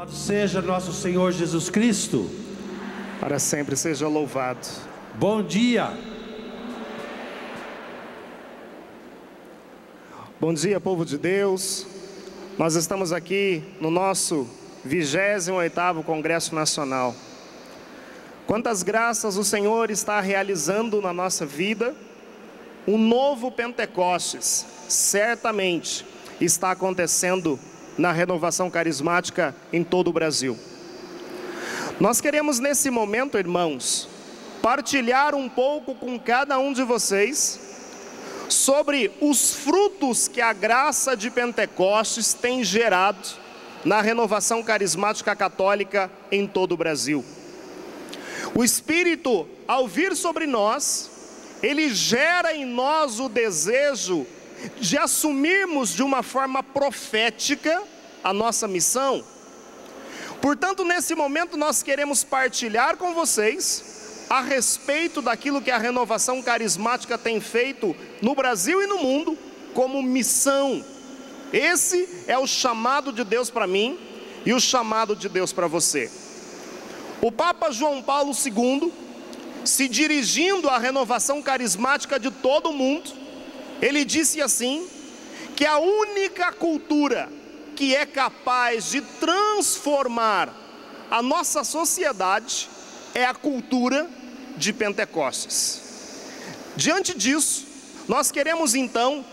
Louvado seja nosso Senhor Jesus Cristo. Para sempre seja louvado. Bom dia. Bom dia, povo de Deus. Nós estamos aqui no nosso 28º Congresso Nacional. Quantas graças o Senhor está realizando na nossa vida. Um novo Pentecostes, certamente, está acontecendo na renovação carismática em todo o Brasil. Nós queremos nesse momento, irmãos, partilhar um pouco com cada um de vocês sobre os frutos que a graça de Pentecostes tem gerado na renovação carismática católica em todo o Brasil. O Espírito, ao vir sobre nós, ele gera em nós o desejo de assumirmos de uma forma profética a nossa missão. Portanto, nesse momento nós queremos partilhar com vocês a respeito daquilo que a renovação carismática tem feito no Brasil e no mundo como missão. Esse é o chamado de Deus para mim e o chamado de Deus para você. O Papa João Paulo II, se dirigindo à renovação carismática de todo o mundo, ele disse assim, que a única cultura que é capaz de transformar a nossa sociedade é a cultura de Pentecostes. Diante disso, nós queremos então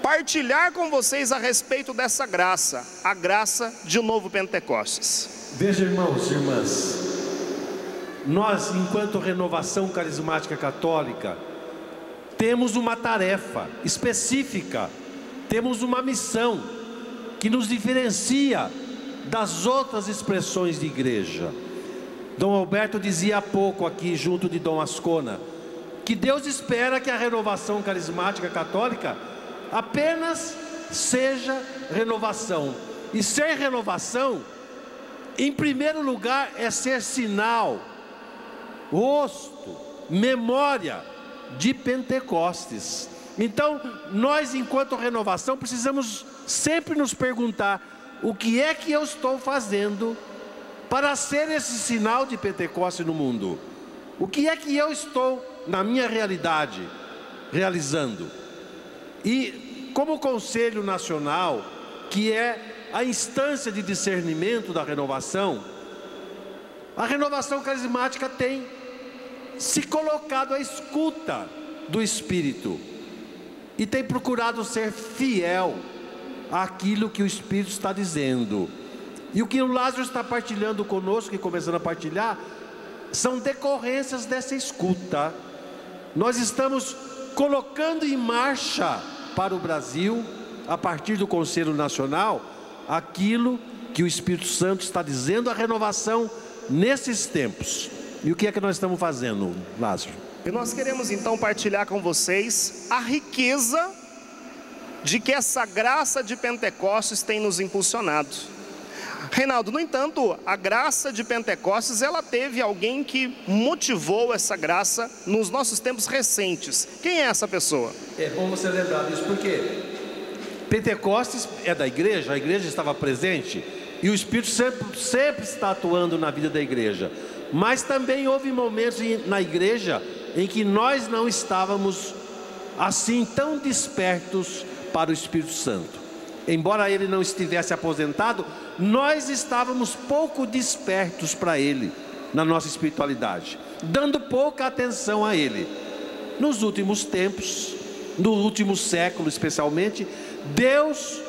partilhar com vocês a respeito dessa graça, a graça de novo Pentecostes. Veja, irmãos e irmãs, nós, enquanto renovação carismática católica, temos uma tarefa específica, temos uma missão que nos diferencia das outras expressões de igreja. Dom Alberto dizia há pouco aqui, junto de Dom Ascona, que Deus espera que a renovação carismática católica apenas seja renovação. E ser renovação, em primeiro lugar, é ser sinal, rosto, memória de Pentecostes. Então, nós, enquanto renovação, precisamos sempre nos perguntar: o que é que eu estou fazendo para ser esse sinal de Pentecostes no mundo? O que é que eu estou, na minha realidade, realizando? E como Conselho Nacional, que é a instância de discernimento da renovação, a renovação carismática tem se colocado à escuta do Espírito e tem procurado ser fiel àquilo que o Espírito está dizendo. E o que o Lázaro está partilhando conosco e começando a partilhar são decorrências dessa escuta. Nós estamos colocando em marcha para o Brasil, a partir do Conselho Nacional, aquilo que o Espírito Santo está dizendo, a renovação nesses tempos. E o que é que nós estamos fazendo, Lázaro? E nós queremos então partilhar com vocês a riqueza de que essa graça de Pentecostes tem nos impulsionado. Reinaldo, no entanto, a graça de Pentecostes, ela teve alguém que motivou essa graça nos nossos tempos recentes. Quem é essa pessoa? É bom você lembrar disso, porque Pentecostes é da igreja, a igreja estava presente, e o Espírito sempre está atuando na vida da igreja. Mas também houve momentos na igreja em que nós não estávamos assim tão despertos para o Espírito Santo. Embora ele não estivesse aposentado, nós estávamos pouco despertos para ele na nossa espiritualidade, dando pouca atenção a ele. Nos últimos tempos, no último século especialmente, Deus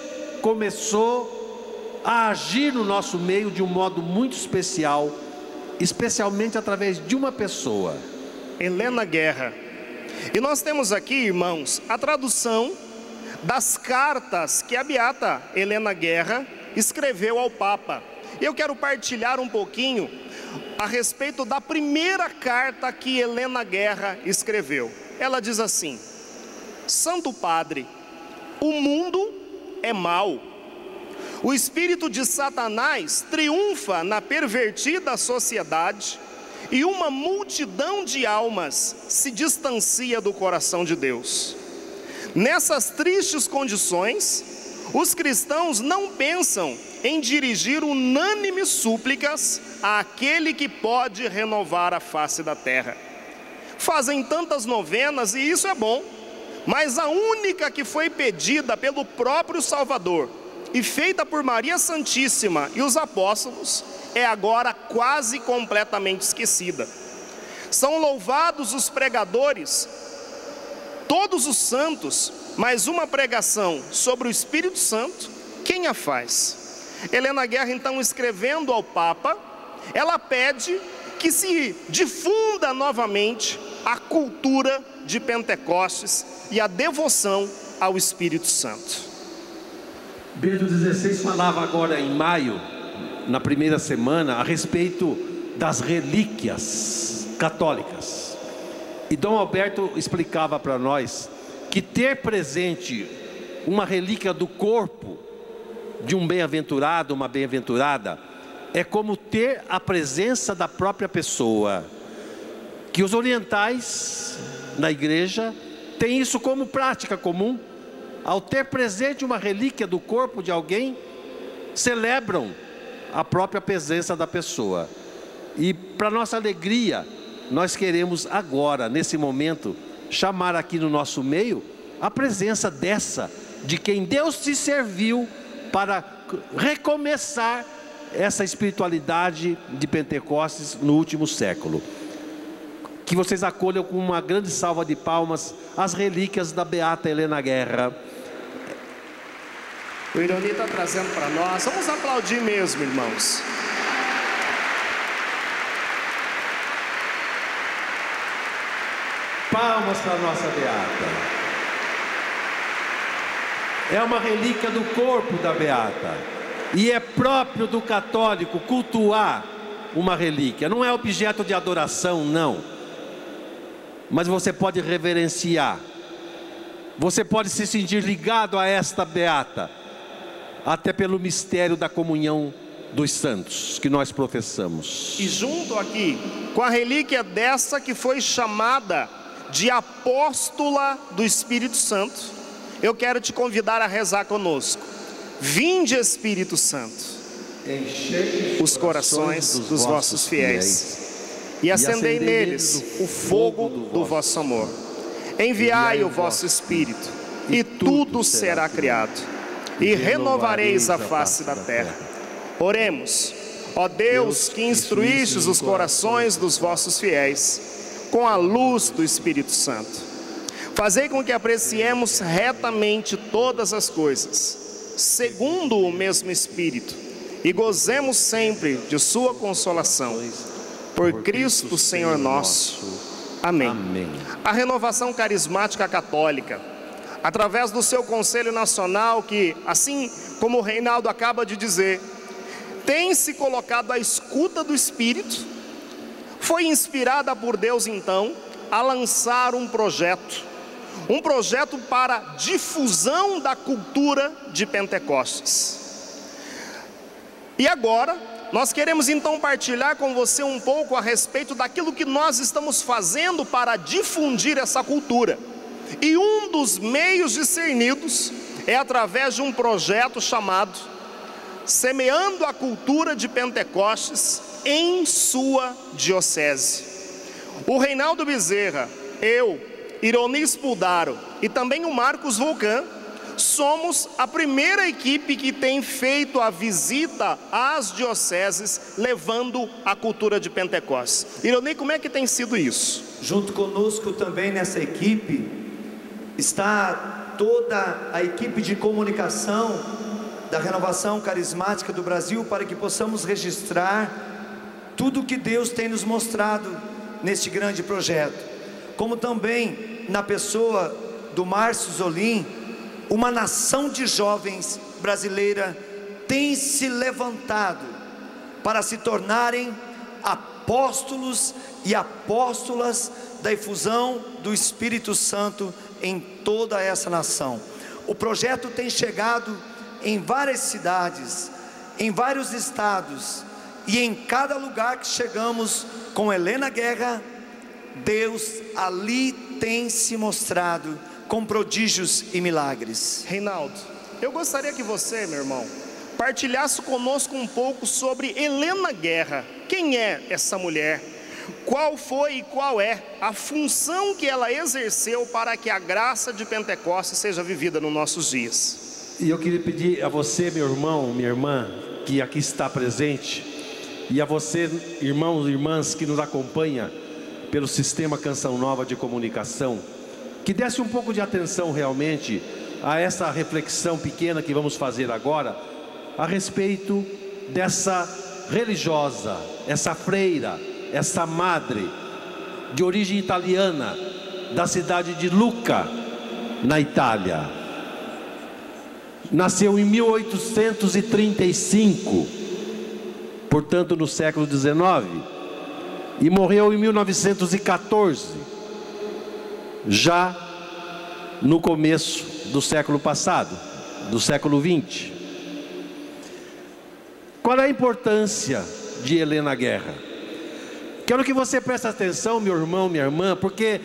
começou a agir no nosso meio de um modo muito especial, especialmente através de uma pessoa, Helena Guerra. E nós temos aqui, irmãos, a tradução das cartas que a beata Helena Guerra escreveu ao Papa. Eu quero partilhar um pouquinho a respeito da primeira carta que Helena Guerra escreveu. Ela diz assim: Santo Padre, o mundo é mau. O espírito de Satanás triunfa na pervertida sociedade e uma multidão de almas se distancia do coração de Deus. Nessas tristes condições, os cristãos não pensam em dirigir unânimes súplicas àquele que pode renovar a face da terra. Fazem tantas novenas e isso é bom, mas a única que foi pedida pelo próprio Salvador e feita por Maria Santíssima e os apóstolos é agora quase completamente esquecida. São louvados os pregadores, todos os santos, mas uma pregação sobre o Espírito Santo, quem a faz? Helena Guerra, então, escrevendo ao Papa, ela pede que se difunda novamente a cultura de Pentecostes e a devoção ao Espírito Santo. Bento XVI falava agora em maio, na primeira semana, a respeito das relíquias católicas. E Dom Alberto explicava para nós que ter presente uma relíquia do corpo de um bem-aventurado, uma bem-aventurada, é como ter a presença da própria pessoa. Que os orientais na igreja têm isso como prática comum. Ao ter presente uma relíquia do corpo de alguém, celebram a própria presença da pessoa. E para nossa alegria, nós queremos agora, nesse momento, chamar aqui no nosso meio a presença de quem Deus te serviu para recomeçar essa espiritualidade de Pentecostes no último século. Que vocês acolham com uma grande salva de palmas as relíquias da Beata Helena Guerra. O Ironi está trazendo para nós. Vamos aplaudir mesmo, irmãos. Palmas para a nossa Beata. É uma relíquia do corpo da Beata. E é próprio do católico cultuar uma relíquia. Não é objeto de adoração, não. Mas você pode reverenciar. Você pode se sentir ligado a esta Beata, até pelo mistério da comunhão dos santos que nós professamos. E junto aqui com a relíquia dessa que foi chamada de apóstola do Espírito Santo, eu quero te convidar a rezar conosco. Vinde, Espírito Santo, enchei os corações dos vossos fiéis e acendei neles o fogo do vosso amor. Enviai o vosso Espírito e tudo será criado e renovareis a face da terra. Oremos. Ó Deus, que instruístes os corações dos vossos fiéis com a luz do Espírito Santo, fazei com que apreciemos retamente todas as coisas, segundo o mesmo Espírito, e gozemos sempre de sua consolação. Por Cristo Senhor nosso. Amém. Amém. A renovação carismática católica, através do seu Conselho Nacional, que, assim como o Reinaldo acaba de dizer, tem se colocado à escuta do Espírito, foi inspirada por Deus então a lançar um projeto para difusão da cultura de Pentecostes. E agora nós queremos então partilhar com você um pouco a respeito daquilo que nós estamos fazendo para difundir essa cultura. E um dos meios discernidos é através de um projeto chamado Semeando a Cultura de Pentecostes em sua diocese. O Reinaldo Bezerra, eu, Ironi Spuldaro e também o Marcos Vulcan somos a primeira equipe que tem feito a visita às dioceses levando a cultura de Pentecostes. Ironi, como é que tem sido isso? Junto conosco também nessa equipe está toda a equipe de comunicação da Renovação Carismática do Brasil, para que possamos registrar tudo que Deus tem nos mostrado neste grande projeto. Como também na pessoa do Márcio Zolim, uma nação de jovens brasileira tem se levantado para se tornarem apóstolos e apóstolas da efusão do Espírito Santo em toda essa nação. O projeto tem chegado em várias cidades, em vários estados, e em cada lugar que chegamos com Helena Guerra, Deus ali tem se mostrado com prodígios e milagres. Reinaldo, eu gostaria que você, meu irmão, partilhasse conosco um pouco sobre Helena Guerra. Quem é essa mulher? Qual foi e qual é a função que ela exerceu para que a graça de Pentecostes seja vivida nos nossos dias? E eu queria pedir a você, meu irmão, minha irmã, que aqui está presente, e a você, irmãos e irmãs que nos acompanha pelo Sistema Canção Nova de Comunicação, que desse um pouco de atenção realmente a essa reflexão pequena que vamos fazer agora, a respeito dessa religiosa, essa freira, essa madre, de origem italiana, da cidade de Lucca, na Itália. Nasceu em 1835, portanto no século XIX, e morreu em 1914, já no começo do século passado, do século XX. Qual é a importância de Helena Guerra? Quero que você preste atenção, meu irmão, minha irmã, porque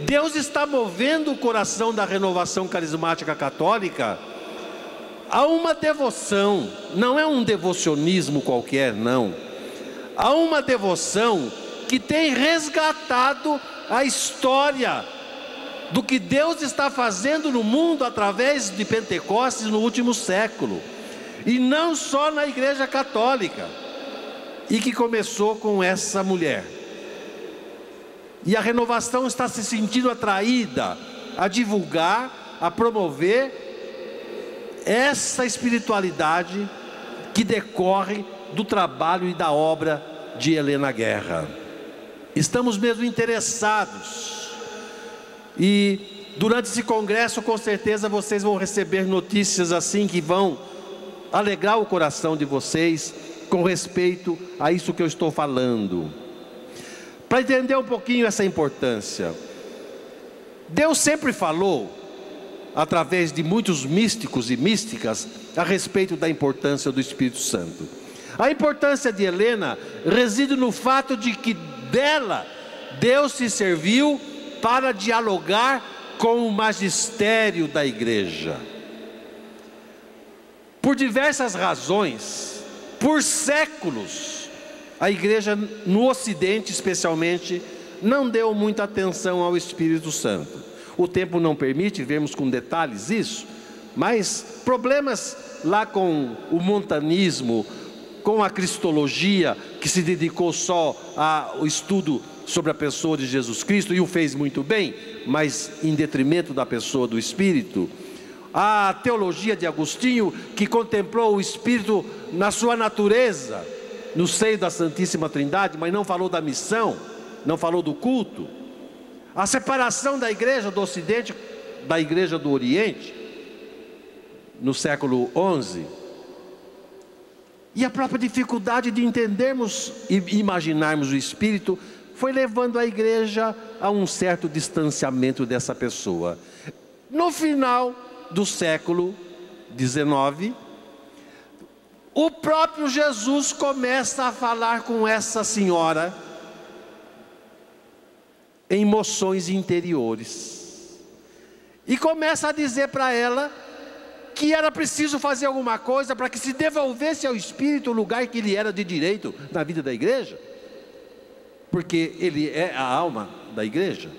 Deus está movendo o coração da Renovação Carismática Católica a uma devoção. Não é um devocionismo qualquer, não. Há uma devoção que tem resgatado a história do que Deus está fazendo no mundo através de Pentecostes no último século, e não só na Igreja Católica, e que começou com essa mulher. E a renovação está se sentindo atraída a divulgar, a promover essa espiritualidade que decorre do trabalho e da obra de Helena Guerra. Estamos mesmo interessados, e durante esse congresso com certeza vocês vão receber notícias assim que vão alegrar o coração de vocês com respeito a isso que eu estou falando. Para entender um pouquinho essa importância, Deus sempre falou através de muitos místicos e místicas a respeito da importância do Espírito Santo. A importância de Helena reside no fato de que dela Deus se serviu para dialogar com o magistério da igreja. Por diversas razões, por séculos, a igreja no Ocidente especialmente não deu muita atenção ao Espírito Santo. O tempo não permite vermos com detalhes isso, mas problemas lá com o montanismo, com a cristologia, que se dedicou só ao estudo sobre a pessoa de Jesus Cristo, e o fez muito bem, mas em detrimento da pessoa do Espírito. A teologia de Agostinho, que contemplou o Espírito na sua natureza, no seio da Santíssima Trindade, mas não falou da missão, não falou do culto. A separação da igreja do Ocidente da igreja do Oriente, no século XI, e a própria dificuldade de entendermos e imaginarmos o Espírito, foi levando a igreja a um certo distanciamento dessa pessoa. No final do século XIX, o próprio Jesus começa a falar com essa senhora em moções interiores, e começa a dizer para ela que era preciso fazer alguma coisa para que se devolvesse ao Espírito o lugar que lhe era de direito na vida da igreja, porque ele é a alma da igreja,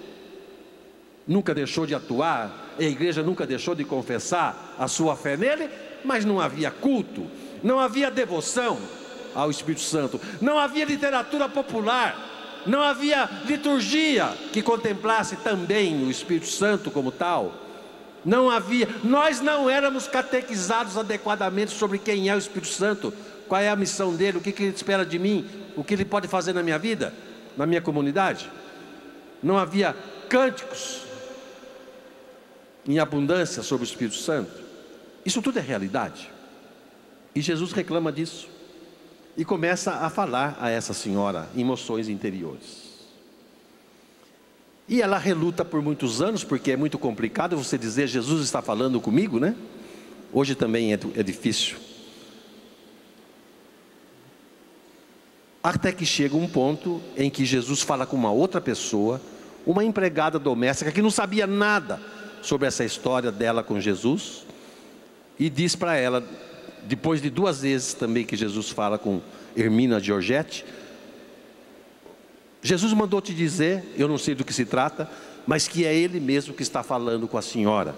nunca deixou de atuar, a igreja nunca deixou de confessar a sua fé nele, mas não havia culto, não havia devoção ao Espírito Santo, não havia literatura popular, não havia liturgia que contemplasse também o Espírito Santo como tal, não havia, nós não éramos catequizados adequadamente sobre quem é o Espírito Santo, qual é a missão dele, o que ele espera de mim, o que ele pode fazer na minha vida, na minha comunidade. Não havia cânticos em abundância sobre o Espírito Santo. Isso tudo é realidade, e Jesus reclama disso, e começa a falar a essa senhora em moções interiores. E ela reluta por muitos anos, porque é muito complicado você dizer, Jesus está falando comigo, né? Hoje também é difícil. Até que chega um ponto em que Jesus fala com uma outra pessoa, uma empregada doméstica que não sabia nada sobre essa história dela com Jesus, e diz para ela, depois de 2 vezes também que Jesus fala com Hermina Georgette: Jesus mandou te dizer, eu não sei do que se trata, mas que é Ele mesmo que está falando com a senhora.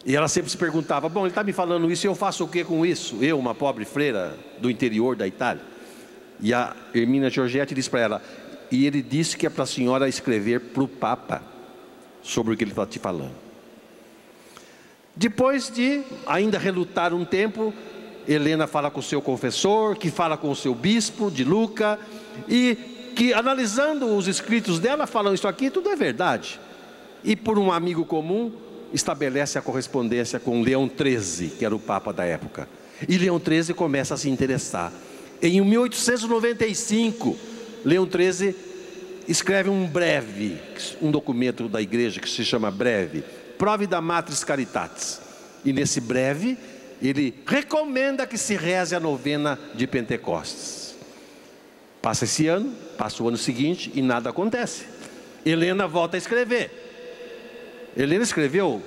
E ela sempre se perguntava: bom, Ele está me falando isso, e eu faço o que com isso? Eu, uma pobre freira do interior da Itália. E a Hermina Georgette diz para ela: e Ele disse que é para a senhora escrever para o Papa sobre o que Ele está te falando. Depois de ainda relutar um tempo, Helena fala com o seu confessor, que fala com o seu bispo de Lucca, e que, analisando os escritos dela, falam: isso aqui tudo é verdade. E por um amigo comum, estabelece a correspondência com Leão XIII, que era o Papa da época. E Leão XIII começa a se interessar. Em 1895, Leão XIII escreve um documento da igreja que se chama Breve, Provida Matris Caritatis. E nesse breve, ele recomenda que se reze a novena de Pentecostes. Passa esse ano, passa o ano seguinte e nada acontece. Helena volta a escrever. Helena escreveu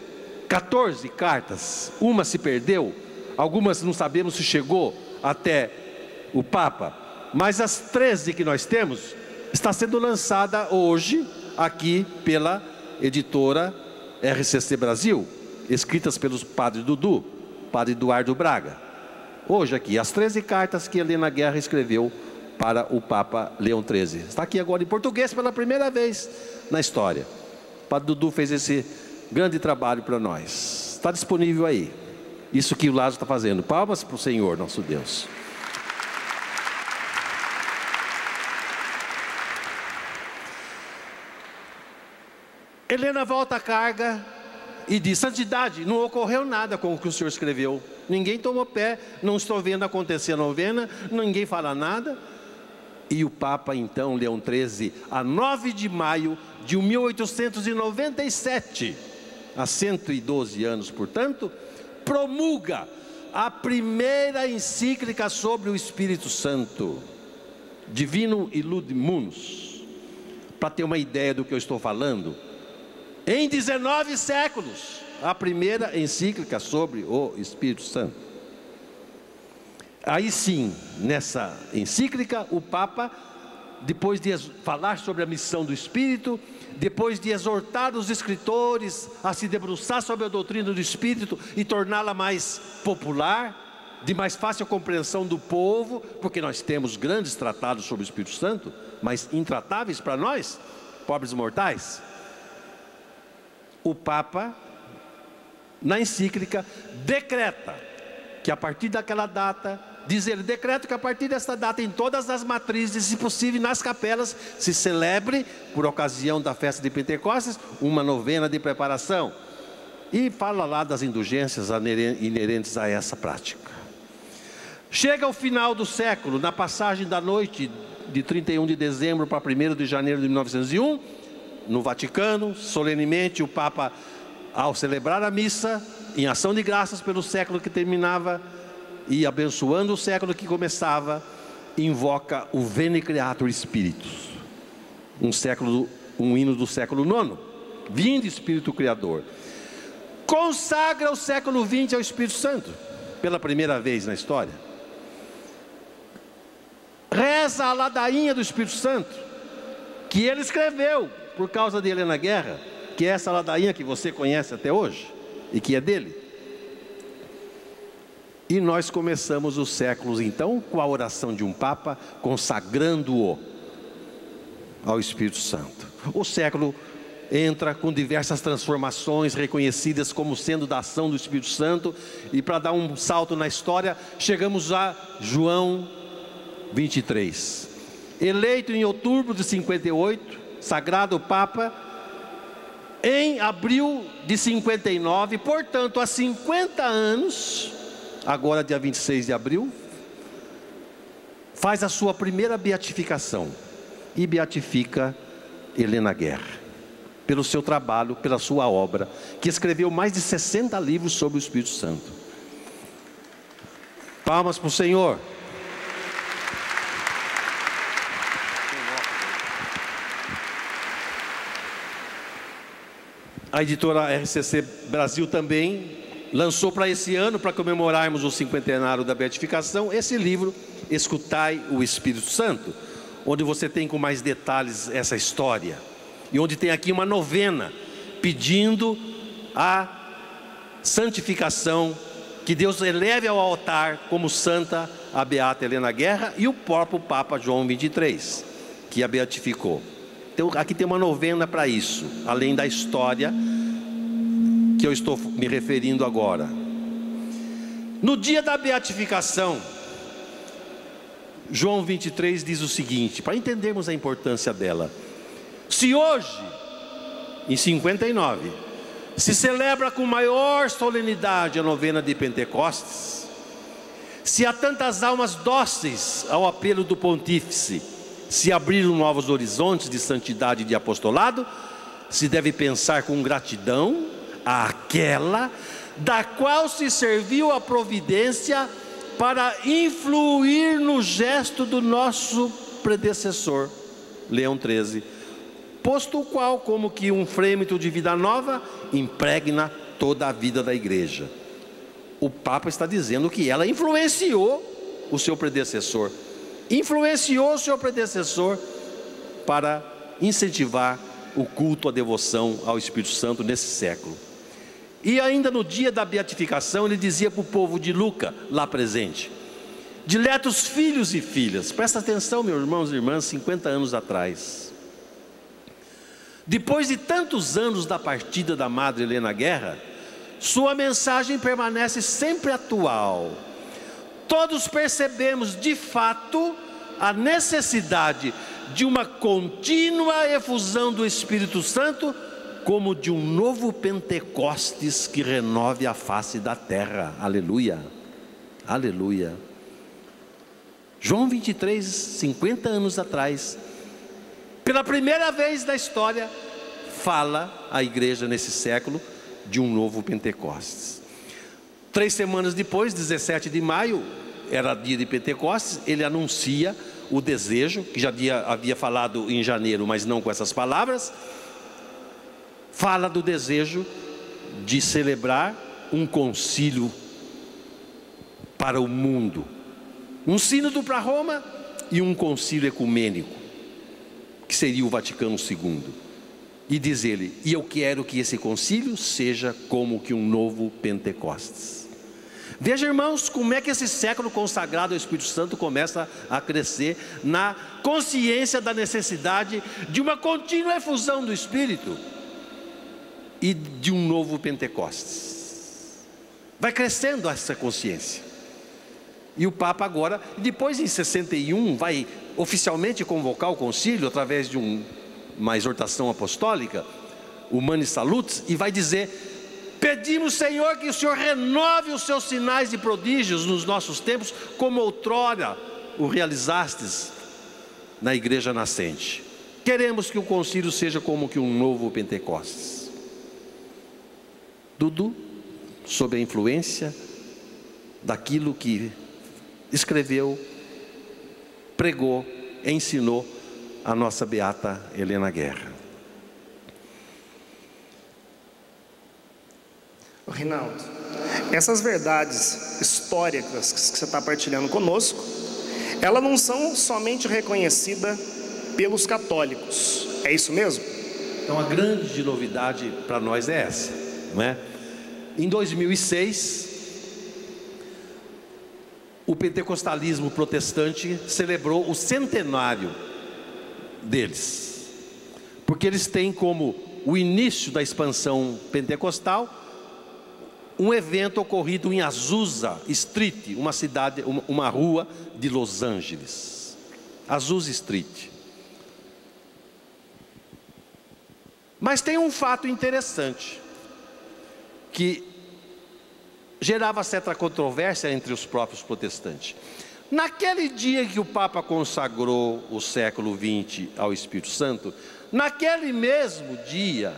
14 cartas, uma se perdeu, algumas não sabemos se chegou até o Papa, mas as 13 que nós temos está sendo lançada hoje aqui pela editora RCC Brasil, escritas pelos padres Dudu, padre Eduardo Braga. Hoje aqui, as 13 cartas que Helena Guerra escreveu para o Papa Leão XIII. Está aqui agora em português pela primeira vez na história. O padre Dudu fez esse grande trabalho para nós. Está disponível aí. Isso que o Lázaro está fazendo. Palmas para o Senhor, nosso Deus. Helena volta à carga e diz: santidade, não ocorreu nada com o que o senhor escreveu. Ninguém tomou pé, não estou vendo acontecer a novena, ninguém fala nada. E o Papa, então, Leão XIII, a 9 de maio de 1897, há 112 anos, portanto, promulga a primeira encíclica sobre o Espírito Santo, Divino Illud Munus. Para ter uma ideia do que eu estou falando, em 19 séculos, a primeira encíclica sobre o Espírito Santo. Aí sim, nessa encíclica, o Papa, depois de falar sobre a missão do Espírito, depois de exortar os escritores a se debruçar sobre a doutrina do Espírito e torná-la mais popular, de mais fácil compreensão do povo, porque nós temos grandes tratados sobre o Espírito Santo, mas intratáveis para nós, pobres mortais. O Papa, na encíclica, decreta que a partir daquela data, diz ele, decreto que a partir desta data, em todas as matrizes, se possível nas capelas, se celebre, por ocasião da festa de Pentecostes, uma novena de preparação. E fala lá das indulgências inerentes a essa prática. Chega ao final do século, na passagem da noite de 31 de dezembro para 1º de janeiro de 1901, no Vaticano, solenemente o Papa, ao celebrar a missa, em ação de graças pelo século que terminava e abençoando o século que começava, invoca o Veni Creator Spiritus, um hino do século IX, Vinde Espírito Criador. Consagra o século XX ao Espírito Santo, pela primeira vez na história. Reza a ladainha do Espírito Santo, que ele escreveu por causa de Helena Guerra, que é essa ladainha que você conhece até hoje, e que é dele. E nós começamos os séculos então com a oração de um Papa, consagrando-o ao Espírito Santo. O século entra com diversas transformações reconhecidas como sendo da ação do Espírito Santo, e para dar um salto na história, chegamos a João 23, eleito em outubro de 58, sagrado Papa, em abril de 59, portanto há 50 anos, agora dia 26 de abril, faz a sua primeira beatificação, e beatifica Helena Guerra, pelo seu trabalho, pela sua obra, que escreveu mais de 60 livros sobre o Espírito Santo. Palmas para o Senhor. A editora RCC Brasil também lançou para esse ano, para comemorarmos o cinquentenário da beatificação, esse livro, Escutai o Espírito Santo, onde você tem com mais detalhes essa história, e onde tem aqui uma novena, pedindo a santificação, que Deus eleve ao altar como santa a beata Helena Guerra e o próprio Papa João XXIII, que a beatificou. Então aqui tem uma novena para isso, além da história que eu estou me referindo agora. No dia da beatificação, João 23 diz o seguinte, para entendermos a importância dela: se hoje, em 59, se celebra com maior solenidade a novena de Pentecostes, se há tantas almas dóceis ao apelo do pontífice, se abriram novos horizontes de santidade e de apostolado, se deve pensar com gratidão àquela da qual se serviu a providência para influir no gesto do nosso predecessor, Leão XIII, posto o qual, como que um frêmito de vida nova, impregna toda a vida da igreja. O Papa está dizendo que ela influenciou o seu predecessor, para incentivar o culto, a devoção ao Espírito Santo nesse século. E ainda no dia da beatificação, ele dizia para o povo de Lucca, lá presente: diletos filhos e filhas, presta atenção, meus irmãos e irmãs, 50 anos atrás, depois de tantos anos da partida da Madre Helena Guerra, sua mensagem permanece sempre atual. Todos percebemos de fato a necessidade de uma contínua efusão do Espírito Santo, como de um novo Pentecostes que renove a face da terra. Aleluia, aleluia. João 23, 50 anos atrás, pela primeira vez na história, fala a igreja nesse século de um novo Pentecostes. 3 semanas depois, 17 de maio, era dia de Pentecostes, ele anuncia o desejo, que já havia falado em janeiro, mas não com essas palavras. Fala do desejo de celebrar um concílio para o mundo, um sínodo para Roma e um concílio ecumênico, que seria o Vaticano II. E diz ele: e eu quero que esse concílio seja como que um novo Pentecostes. Veja, irmãos, como é que esse século consagrado ao Espírito Santo começa a crescer na consciência da necessidade de uma contínua efusão do Espírito e de um novo Pentecostes. Vai crescendo essa consciência. E o Papa agora, depois em 61, vai oficialmente convocar o concílio através de uma exortação apostólica, o Humani Salutes, e vai dizer: pedimos, Senhor, que o Senhor renove os seus sinais e prodígios nos nossos tempos, como outrora o realizastes na igreja nascente. Queremos que o concílio seja como que um novo Pentecostes. Tudo sob a influência daquilo que escreveu, pregou, ensinou a nossa beata Helena Guerra. Rinaldo, essas verdades históricas que você está partilhando conosco, elas não são somente reconhecidas pelos católicos, é isso mesmo? Então a grande novidade para nós é essa, não é? Em 2006, o pentecostalismo protestante celebrou o centenário deles, porque eles têm como o início da expansão pentecostal um evento ocorrido em Azusa Street, uma cidade, uma rua de Los Angeles, Azusa Street. Mas tem um fato interessante que gerava certa controvérsia entre os próprios protestantes. Naquele dia que o Papa consagrou o século XX ao Espírito Santo, naquele mesmo dia,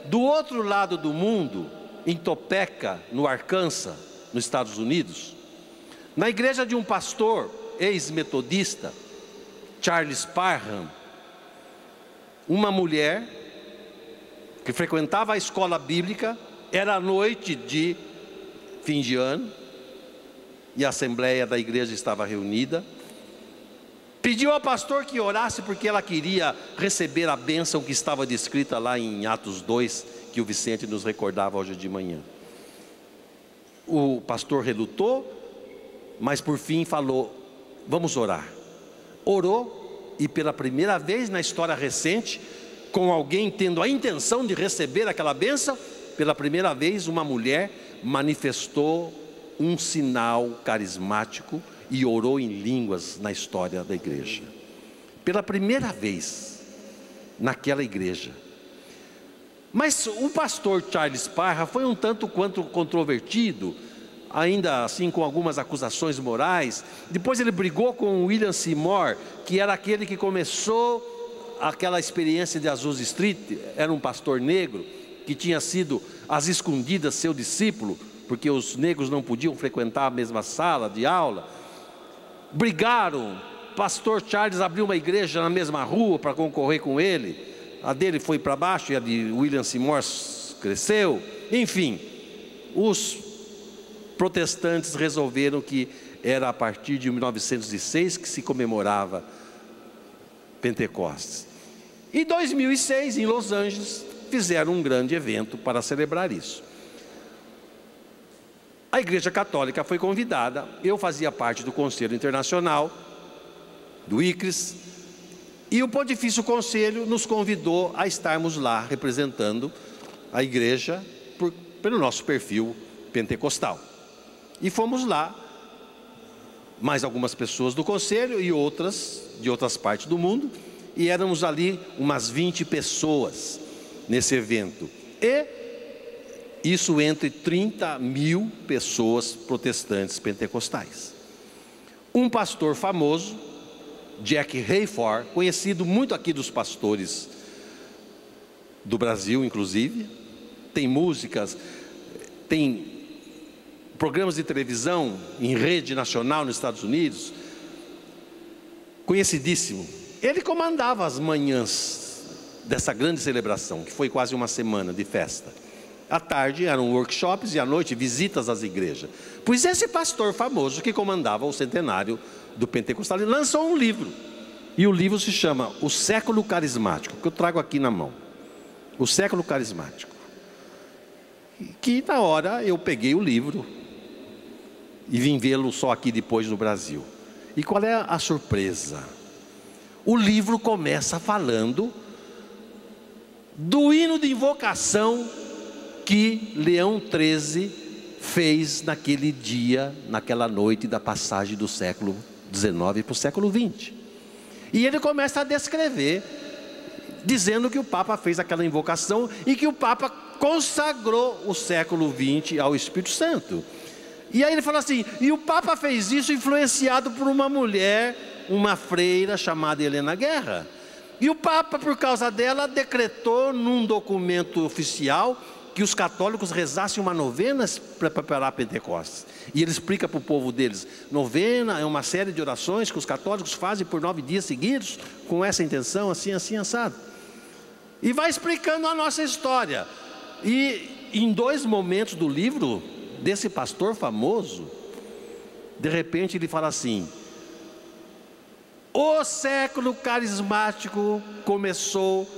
do outro lado do mundo, em Topeka, no Arkansas, nos Estados Unidos, na igreja de um pastor ex-metodista, Charles Parham, uma mulher que frequentava a escola bíblica, era noite de fim de ano, e a assembleia da igreja estava reunida. Pediu ao pastor que orasse porque ela queria receber a bênção que estava descrita lá em Atos 2, que o Vicente nos recordava hoje de manhã. O pastor relutou, mas por fim falou: vamos orar. Orou, e pela primeira vez na história recente, com alguém tendo a intenção de receber aquela bênção, pela primeira vez uma mulher manifestou um sinal carismático e orou em línguas na história da igreja. Pela primeira vez naquela igreja. Mas o pastor Charles Parra foi um tanto quanto controvertido, ainda assim com algumas acusações morais. Depois ele brigou com William Seymour, que era aquele que começou aquela experiência de Azusa Street. Era um pastor negro que tinha sido às escondidas seu discípulo, porque os negros não podiam frequentar a mesma sala de aula. Brigaram, pastor Charles abriu uma igreja na mesma rua para concorrer com ele. A dele foi para baixo e a de William Seymour cresceu. Enfim, os protestantes resolveram que era a partir de 1906 que se comemorava Pentecostes. Em 2006, em Los Angeles, fizeram um grande evento para celebrar isso. A Igreja Católica foi convidada, eu fazia parte do Conselho Internacional, do ICRIS, e o Pontifício Conselho nos convidou a estarmos lá representando a igreja pelo nosso perfil pentecostal. E fomos lá, mais algumas pessoas do Conselho e outras de outras partes do mundo, e éramos ali umas 20 pessoas nesse evento. E isso entre 30 mil pessoas protestantes pentecostais. Um pastor famoso, Jack Hayford, conhecido muito aqui dos pastores do Brasil, inclusive, tem músicas, tem programas de televisão em rede nacional nos Estados Unidos, conhecidíssimo. Ele comandava as manhãs dessa grande celebração, que foi quase uma semana de festa. À tarde eram workshops e à noite visitas às igrejas. Pois esse pastor famoso que comandava o centenário do Pentecostal, ele lançou um livro. E o livro se chama O Século Carismático, que eu trago aqui na mão. O Século Carismático. Que na hora eu peguei o livro e vim vê-lo só aqui depois no Brasil. E qual é a surpresa? O livro começa falando do hino de invocação que Leão XIII fez naquele dia, naquela noite da passagem do século XIX para o século XX. E ele começa a descrever, dizendo que o Papa fez aquela invocação e que o Papa consagrou o século XX ao Espírito Santo. E aí ele fala assim, e o Papa fez isso influenciado por uma mulher, uma freira chamada Helena Guerra. E o Papa, por causa dela, decretou num documento oficial que os católicos rezassem uma novena para preparar Pentecostes. E ele explica para o povo deles, novena é uma série de orações que os católicos fazem por 9 dias seguidos, com essa intenção, assim, assim, assado. E vai explicando a nossa história. E em 2 momentos do livro, desse pastor famoso, de repente ele fala assim, o século carismático começou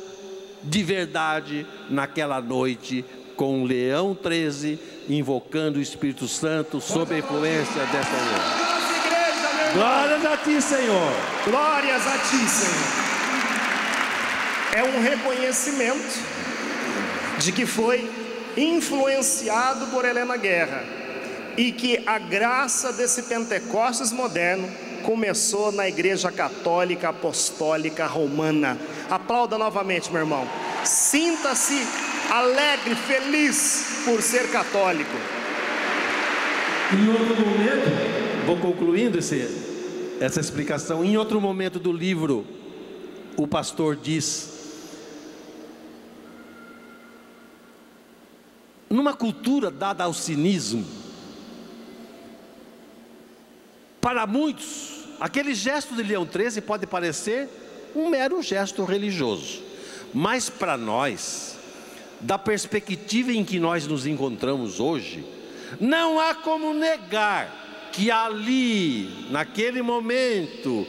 de verdade naquela noite, com Leão XIII invocando o Espírito Santo sob a influência desta igreja. Glórias a ti, Senhor. Glórias a ti, Senhor. É um reconhecimento de que foi influenciado por Helena Guerra e que a graça desse Pentecostes moderno começou na Igreja Católica Apostólica Romana. Aplauda novamente, meu irmão. Sinta-se alegre, feliz por ser católico. Em outro momento, vou concluindo essa explicação. Em outro momento do livro, o pastor diz: numa cultura dada ao cinismo, para muitos, aquele gesto de Leão XIII pode parecer um mero gesto religioso, mas para nós, da perspectiva em que nós nos encontramos hoje, Não há como negar que ali, naquele momento,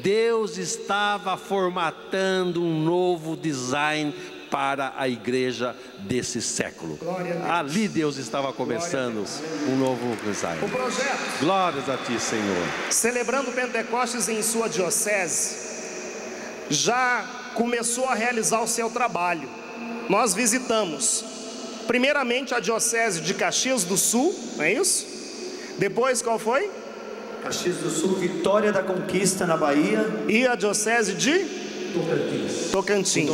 Deus estava formatando um novo design para a igreja desse século. Ali Deus estava começando um novo design. O projeto, Glórias a Ti, Senhor. celebrando Pentecostes em sua diocese, já começou a realizar o seu trabalho. Nós visitamos, primeiramente, a diocese de Caxias do Sul, não é isso? Depois, qual foi? Caxias do Sul, Vitória da Conquista, na Bahia. E a diocese de Tocantins.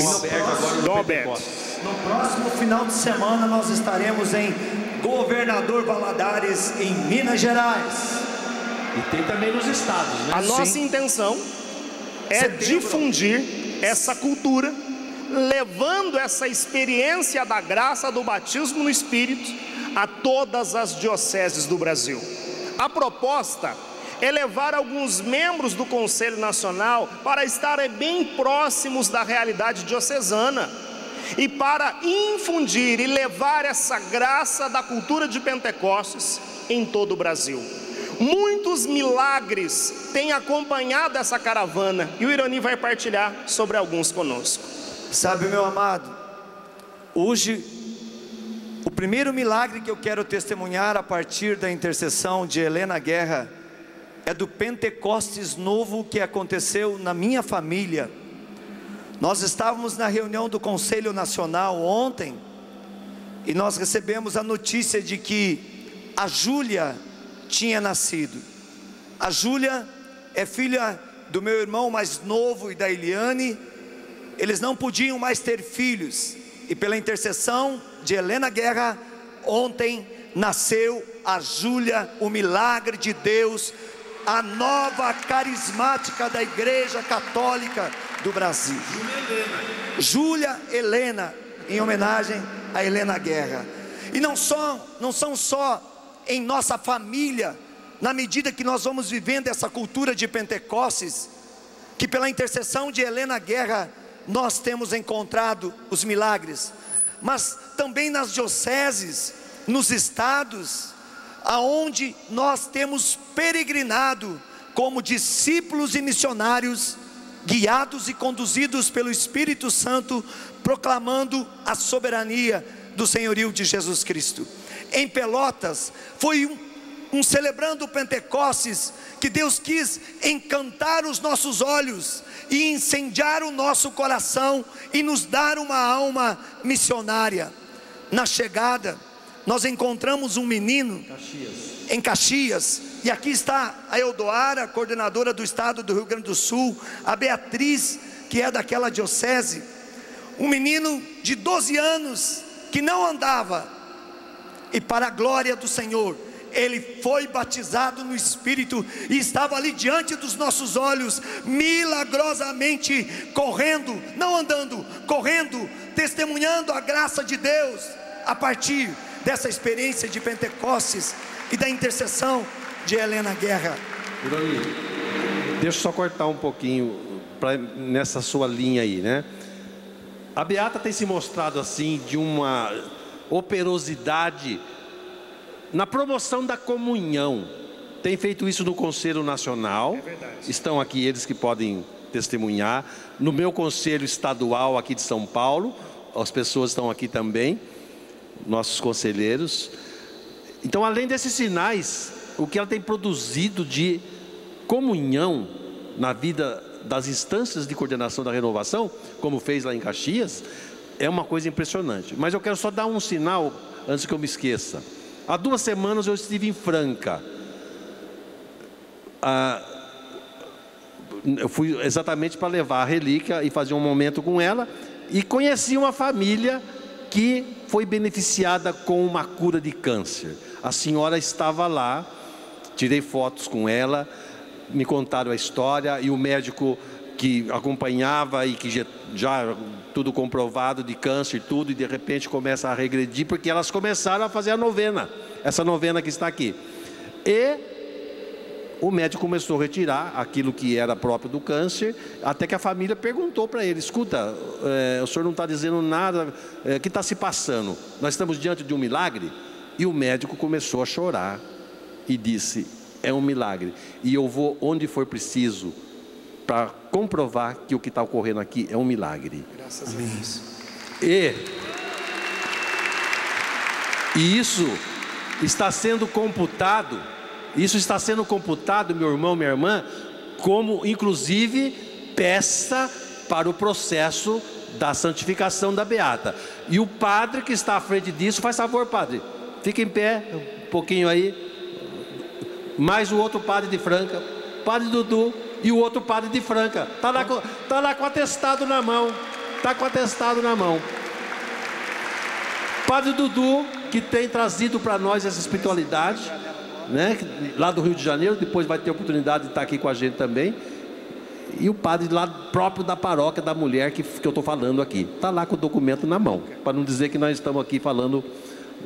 Dom Alberto. No próximo final de semana nós estaremos em Governador Valadares, em Minas Gerais. E tem também nos estados, né? A nossa intenção é difundir essa cultura, levando essa experiência da graça do batismo no Espírito a todas as dioceses do Brasil. A proposta é levar alguns membros do Conselho Nacional para estarem bem próximos da realidade diocesana e para infundir e levar essa graça da cultura de Pentecostes em todo o Brasil. Muitos milagres têm acompanhado essa caravana e o Irani vai partilhar sobre alguns conosco. Sabe, meu amado, hoje o primeiro milagre que eu quero testemunhar a partir da intercessão de Helena Guerra é do Pentecostes novo que aconteceu na minha família. Nós estávamos na reunião do Conselho Nacional ontem e nós recebemos a notícia de que a Júlia tinha nascido. A Júlia é filha do meu irmão mais novo e da Eliane. Eles não podiam mais ter filhos e pela intercessão de Helena Guerra, ontem nasceu a Júlia, o milagre de Deus, a nova carismática da Igreja Católica do Brasil. Júlia Helena, em homenagem a Helena Guerra. E não são só em nossa família, na medida que nós vamos vivendo essa cultura de Pentecostes, que pela intercessão de Helena Guerra nós temos encontrado os milagres, mas também nas dioceses, nos estados, aonde nós temos peregrinado como discípulos e missionários, guiados e conduzidos pelo Espírito Santo, proclamando a soberania do senhorio de Jesus Cristo. Em Pelotas, foi um celebrando Pentecostes, que Deus quis encantar os nossos olhos, e incendiar o nosso coração, e nos dar uma alma missionária. Na chegada, nós encontramos um menino em Caxias, e aqui está a Eldoara, coordenadora do estado do Rio Grande do Sul, a Beatriz, que é daquela diocese, um menino de 12 anos, que não andava, e para a glória do Senhor, ele foi batizado no Espírito, e estava ali diante dos nossos olhos, milagrosamente correndo, não andando, correndo, testemunhando a graça de Deus, a partir dessa experiência de Pentecostes e da intercessão de Helena Guerra. Irani, deixa eu só cortar um pouquinho nessa sua linha aí, né? A Beata tem se mostrado assim de uma operosidade na promoção da comunhão. Tem feito isso no Conselho Nacional. Estão aqui eles que podem testemunhar. No meu Conselho Estadual aqui de São Paulo, as pessoas estão aqui também, nossos conselheiros. Então, além desses sinais, o que ela tem produzido de comunhão na vida das instâncias de coordenação da renovação, como fez lá em Caxias, é uma coisa impressionante. Mas eu quero só dar um sinal antes que eu me esqueça. Há 2 semanas eu estive em Franca. Eu fui exatamente para levar a relíquia e fazer um momento com ela, e conheci uma família que foi beneficiada com uma cura de câncer. A senhora estava lá, tirei fotos com ela, me contaram a história, e o médico que acompanhava e que já tudo comprovado de câncer e tudo, e de repente começa a regredir, porque elas começaram a fazer a novena, essa novena que está aqui. E o médico começou a retirar aquilo que era próprio do câncer, até que a família perguntou para ele: escuta, o senhor não está dizendo nada, o que está se passando? Nós estamos diante de um milagre? E o médico começou a chorar e disse: é um milagre, e eu vou onde for preciso para comprovar que o que está ocorrendo aqui é um milagre. Graças a Deus. E isso está sendo computado, meu irmão, minha irmã, como inclusive peça para o processo da santificação da beata. E o padre que está à frente disso, faz favor, padre, fica em pé um pouquinho aí, mais o outro padre de Franca, padre Dudu e o outro padre de Franca, está lá com o atestado na mão, padre Dudu, que tem trazido para nós essa espiritualidade, né, lá do Rio de Janeiro, depois vai ter oportunidade de estar aqui com a gente também. E o padre lá próprio da paróquia da mulher que eu estou falando aqui, está lá com o documento na mão, para não dizer que nós estamos aqui falando.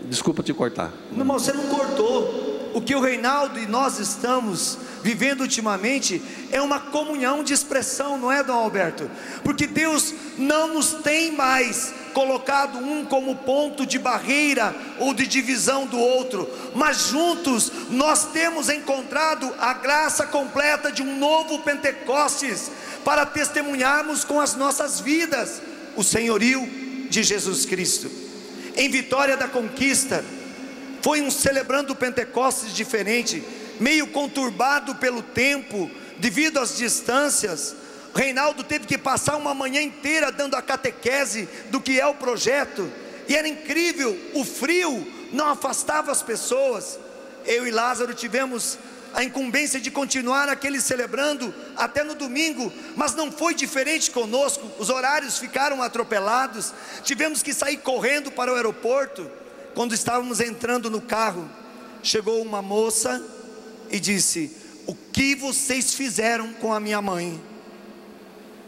Desculpa te cortar. Não, mas você não cortou. O que o Reinaldo e nós estamos vivendo ultimamente é uma comunhão de expressão, não é, Dom Alberto? Porque Deus não nos tem mais colocado um como ponto de barreira ou de divisão do outro, mas juntos nós temos encontrado a graça completa de um novo Pentecostes para testemunharmos com as nossas vidas o senhorio de Jesus Cristo. Em Vitória da Conquista foi um celebrando o Pentecostes diferente, meio conturbado pelo tempo, devido às distâncias. Reinaldo teve que passar uma manhã inteira dando a catequese do que é o projeto, e era incrível, o frio não afastava as pessoas. Eu e Lázaro tivemos a incumbência de continuar aquele celebrando até no domingo, mas não foi diferente conosco. Os horários ficaram atropelados, tivemos que sair correndo para o aeroporto. Quando estávamos entrando no carro, chegou uma moça e disse: o que vocês fizeram com a minha mãe?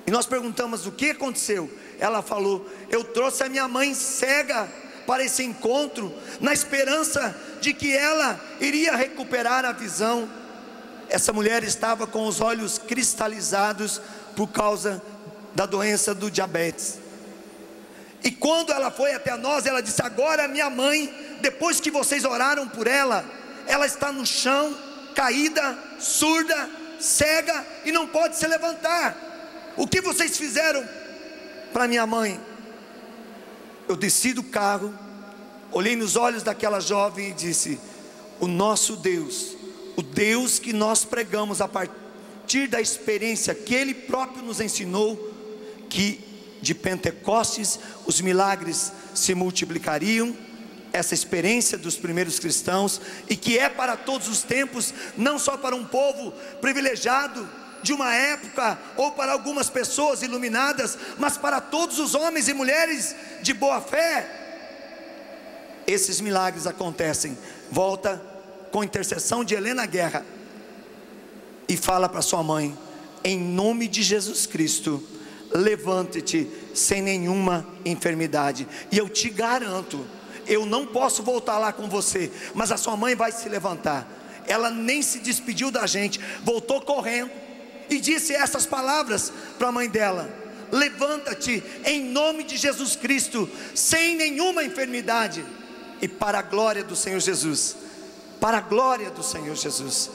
E nós perguntamos: o que aconteceu? Ela falou: eu trouxe a minha mãe cega para esse encontro, na esperança de que ela iria recuperar a visão. Essa mulher estava com os olhos cristalizados por causa da doença do diabetes. E quando ela foi até nós, ela disse: agora minha mãe, depois que vocês oraram por ela, ela está no chão, caída, surda, cega e não pode se levantar. O que vocês fizeram para minha mãe? Eu desci do carro, olhei nos olhos daquela jovem e disse: o nosso Deus, o Deus que nós pregamos a partir da experiência que Ele próprio nos ensinou, que de Pentecostes os milagres se multiplicariam, essa experiência dos primeiros cristãos, e que é para todos os tempos, não só para um povo privilegiado de uma época, ou para algumas pessoas iluminadas, mas para todos os homens e mulheres de boa fé. Esses milagres acontecem. Volta com intercessão de Helena Guerra e fala para sua mãe: em nome de Jesus Cristo, levante-te sem nenhuma enfermidade. E eu te garanto, eu não posso voltar lá com você, mas a sua mãe vai se levantar. Ela nem se despediu da gente, voltou correndo e disse essas palavras para a mãe dela: levanta-te em nome de Jesus Cristo, sem nenhuma enfermidade. E para a glória do Senhor Jesus, para a glória do Senhor Jesus,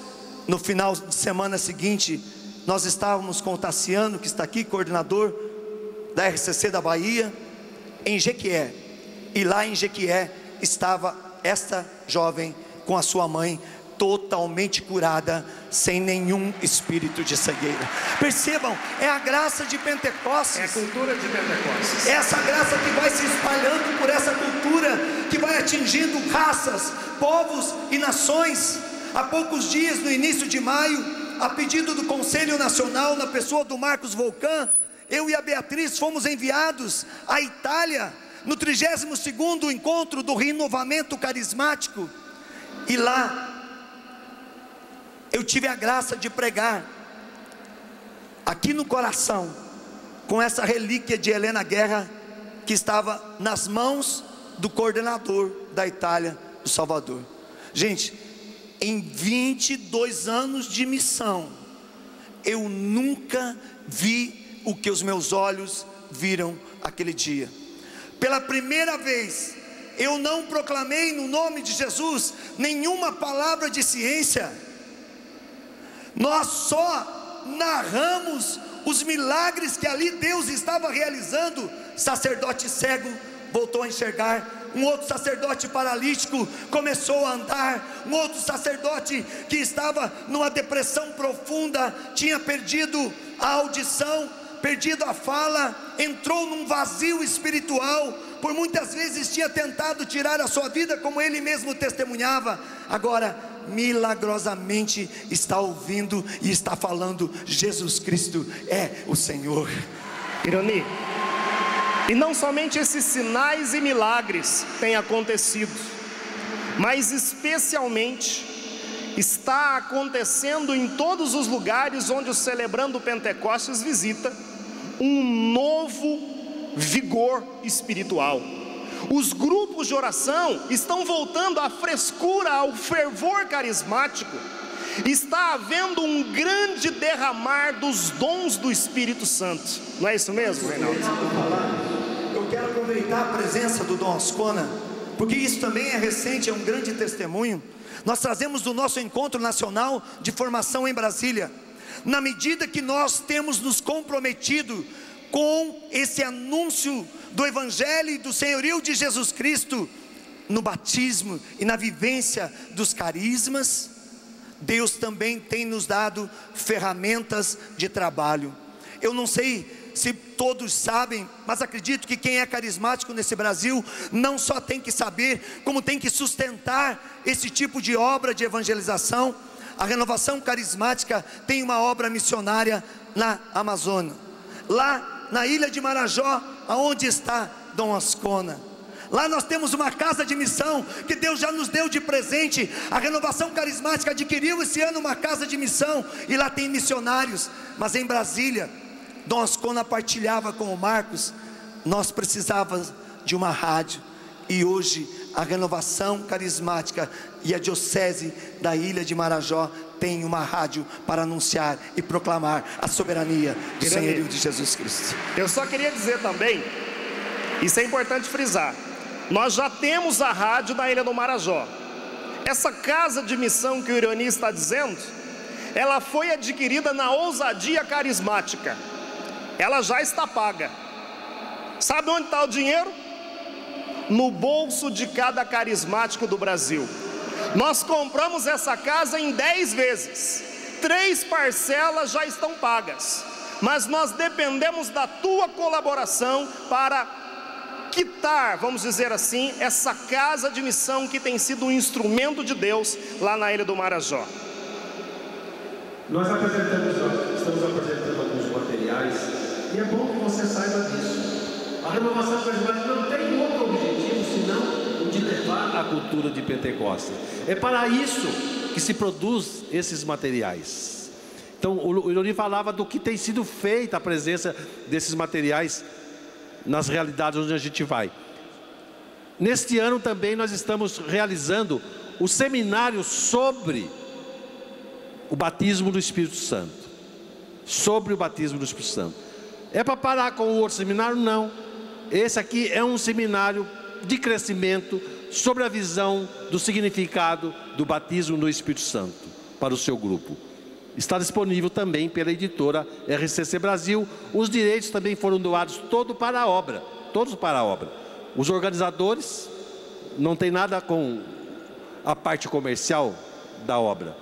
no final de semana seguinte, nós estávamos com o Tassiano, que está aqui, coordenador da RCC da Bahia, em Jequié. E lá em Jequié estava esta jovem com a sua mãe, totalmente curada, sem nenhum espírito de cegueira. Percebam, é a graça de Pentecostes, é a cultura de Pentecostes, é essa graça que vai se espalhando por essa cultura, que vai atingindo raças, povos e nações. Há poucos dias, no início de maio, a pedido do Conselho Nacional, na pessoa do Marcos Volcan, eu e a Beatriz fomos enviados à Itália, no 32º encontro do Renovamento Carismático. E lá eu tive a graça de pregar, aqui no coração, com essa relíquia de Helena Guerra, que estava nas mãos do coordenador da Itália, do Salvador. Gente, em 22 anos de missão, eu nunca vi o que os meus olhos viram aquele dia. Pela primeira vez, eu não proclamei no nome de Jesus nenhuma palavra de ciência. Nós só narramos os milagres que ali Deus estava realizando. Sacerdote cego voltou a enxergar, um outro sacerdote paralítico começou a andar, um outro sacerdote que estava numa depressão profunda, tinha perdido a audição, perdido a fala, entrou num vazio espiritual, por muitas vezes tinha tentado tirar a sua vida, como ele mesmo testemunhava, agora milagrosamente está ouvindo e está falando: Jesus Cristo é o Senhor. Ironi, e não somente esses sinais e milagres têm acontecido, mas especialmente está acontecendo em todos os lugares onde o Celebrando Pentecostes visita, um novo vigor espiritual. Os grupos de oração estão voltando à frescura, ao fervor carismático. Está havendo um grande derramar dos dons do Espírito Santo. Não é isso mesmo, Reinaldo? Eu quero aproveitar a presença do Dom Ascona, porque isso também é recente, é um grande testemunho. Nós trazemos do nosso encontro nacional de formação em Brasília. Na medida que nós temos nos comprometido com esse anúncio do Evangelho e do senhorio de Jesus Cristo, no batismo e na vivência dos carismas, Deus também tem nos dado ferramentas de trabalho. Eu não sei se todos sabem, mas acredito que quem é carismático nesse Brasil não só tem que saber, como tem que sustentar esse tipo de obra de evangelização. A Renovação Carismática tem uma obra missionária na Amazônia, lá na ilha de Marajó, aonde está Dom Ascona. Lá nós temos uma casa de missão que Deus já nos deu de presente. A Renovação Carismática adquiriu esse ano uma casa de missão, e lá tem missionários. Mas em Brasília, Dom Ascona partilhava com o Marcos, nós precisávamos de uma rádio, e hoje a Renovação Carismática e a Diocese da Ilha de Marajó tem uma rádio para anunciar e proclamar a soberania do senhorio de Jesus Cristo. Eu só queria dizer também, isso é importante frisar, nós já temos a rádio da Ilha do Marajó. Essa casa de missão que o Ironi está dizendo, ela foi adquirida na ousadia carismática. Ela já está paga. Sabe onde está o dinheiro? No bolso de cada carismático do Brasil. Nós compramos essa casa em 10 vezes. 3 parcelas já estão pagas. Mas nós dependemos da tua colaboração para quitar, vamos dizer assim, essa casa de missão que tem sido um instrumento de Deus lá na Ilha do Marajó. Nós estamos apresentando alguns materiais, e é bom que você saiba disso. A Renovação Carismática não tem outro objetivo senão o de levar a cultura de Pentecostes. É para isso que se produz esses materiais. Então o Ironi falava do que tem sido feita a presença desses materiais nas realidades onde a gente vai. Neste ano também nós estamos realizando o seminário sobre o batismo do Espírito Santo. Sobre o batismo do Espírito Santo. É para parar com o outro seminário? Não. Esse aqui é um seminário de crescimento sobre a visão do significado do batismo no Espírito Santo para o seu grupo. Está disponível também pela editora RCC Brasil. Os direitos também foram doados todos para a obra. Os organizadores não tem nada com a parte comercial da obra.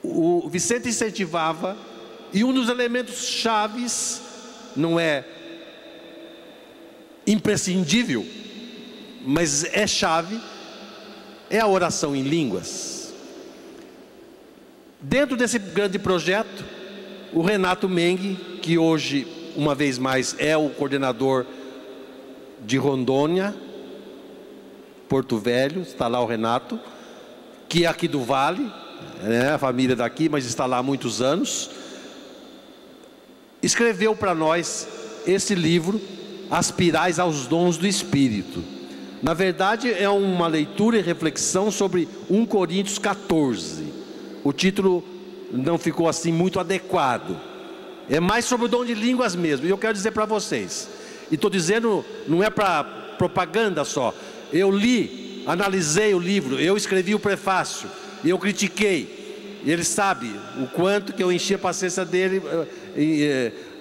O Vicente incentivava, e um dos elementos chaves, não é imprescindível, mas é chave, é a oração em línguas. Dentro desse grande projeto, o Renato Mengue, que hoje, uma vez mais, é o coordenador de Rondônia, Porto Velho, está lá o Renato, que é aqui do Vale, né, a família daqui, mas está lá há muitos anos, escreveu para nós esse livro, Aspirais aos Dons do Espírito. Na verdade, é uma leitura e reflexão sobre 1 Coríntios 14. O título não ficou assim muito adequado. É mais sobre o dom de línguas mesmo. E eu quero dizer para vocês, e estou dizendo, não é para propaganda só. Eu li, analisei o livro, eu escrevi o prefácio, eu critiquei. Ele sabe o quanto que eu enchi a paciência dele,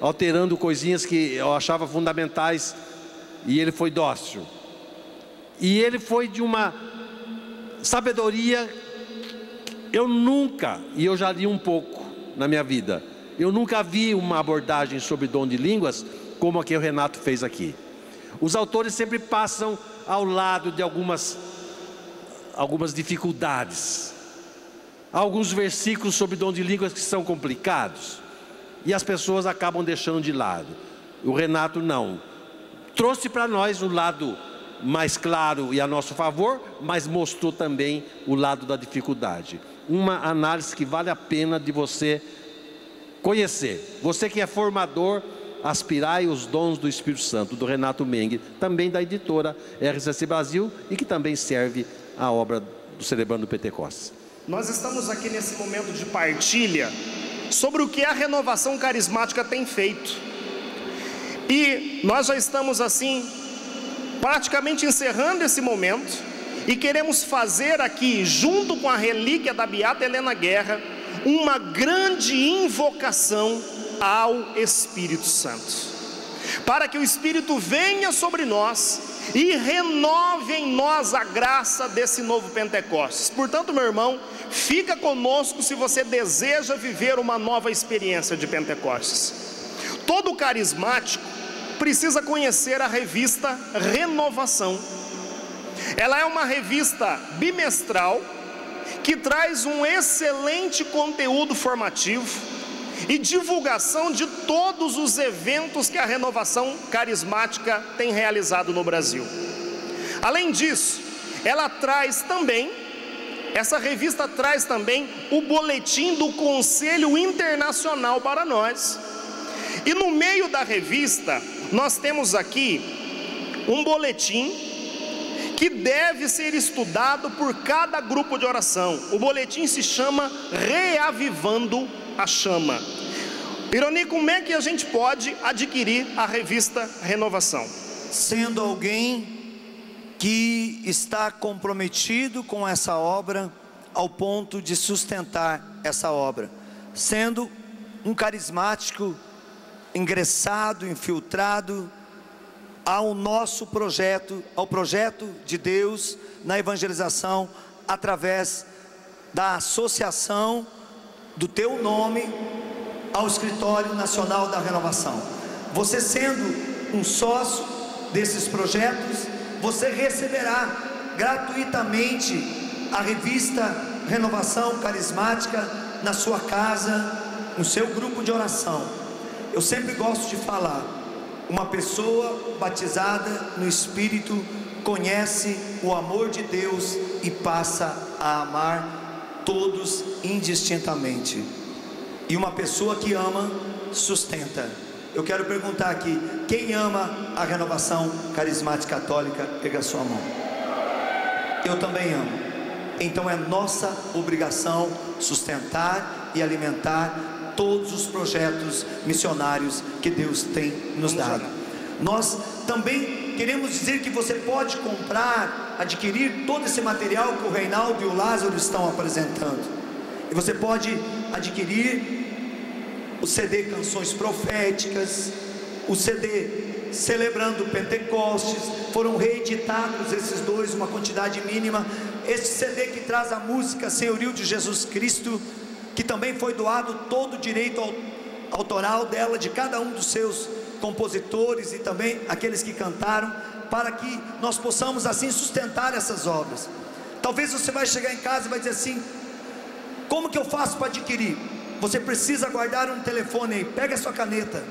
alterando coisinhas que eu achava fundamentais, e ele foi dócil. E ele foi de uma sabedoria, eu nunca, e eu já li um pouco na minha vida, eu nunca vi uma abordagem sobre dom de línguas como a que o Renato fez aqui. Os autores sempre passam ao lado de algumas dificuldades, alguns versículos sobre dom de línguas que são complicados, e as pessoas acabam deixando de lado. O Renato não, trouxe para nós o lado mais claro e a nosso favor, mas mostrou também o lado da dificuldade. Uma análise que vale a pena de você conhecer. Você que é formador, aspirai os dons do Espírito Santo, do Renato Meng, também da editora RCC Brasil, e que também serve a obra do Celebrando o Pentecostes. Nós estamos aqui nesse momento de partilha sobre o que a renovação carismática tem feito. E nós já estamos assim, praticamente encerrando esse momento, e queremos fazer aqui, junto com a relíquia da Beata Helena Guerra, uma grande invocação ao Espírito Santo, para que o Espírito venha sobre nós e renove em nós a graça desse novo Pentecostes. Portanto, meu irmão, fica conosco se você deseja viver uma nova experiência de Pentecostes. Todo carismático precisa conhecer a revista Renovação. Ela é uma revista bimestral que traz um excelente conteúdo formativo e divulgação de todos os eventos que a renovação carismática tem realizado no Brasil. Além disso, essa revista traz também o boletim do Conselho Internacional para nós. E no meio da revista, nós temos aqui um boletim que deve ser estudado por cada grupo de oração. O boletim se chama Reavivando a Chama. Ironi, como é que a gente pode adquirir a revista Renovação? Sendo alguém que está comprometido com essa obra ao ponto de sustentar essa obra, sendo um carismático ingressado, infiltrado ao nosso projeto, ao projeto de Deus na evangelização, através da associação do teu nome ao Escritório Nacional da Renovação. Você sendo um sócio desses projetos, você receberá gratuitamente a revista Renovação Carismática na sua casa, no seu grupo de oração. Eu sempre gosto de falar, uma pessoa batizada no Espírito conhece o amor de Deus e passa a amar todos indistintamente. E uma pessoa que ama, sustenta. Eu quero perguntar aqui, quem ama a renovação carismática católica? Pega a sua mão. Eu também amo. Então é nossa obrigação sustentar e alimentar todos os projetos missionários que Deus tem nos dado. Nós também queremos dizer que você pode comprar, adquirir todo esse material que o Reinaldo e o Lázaro estão apresentando. E você pode adquirir o CD Canções Proféticas, o CD Celebrando o Pentecostes. Foram reeditados esses dois, uma quantidade mínima. Este CD que traz a música Senhorio de Jesus Cristo, que também foi doado todo o direito autoral dela, de cada um dos seus compositores e também aqueles que cantaram, para que nós possamos assim sustentar essas obras. Talvez você vai chegar em casa e vai dizer assim: como que eu faço para adquirir? Você precisa guardar um telefone aí, pega a sua caneta,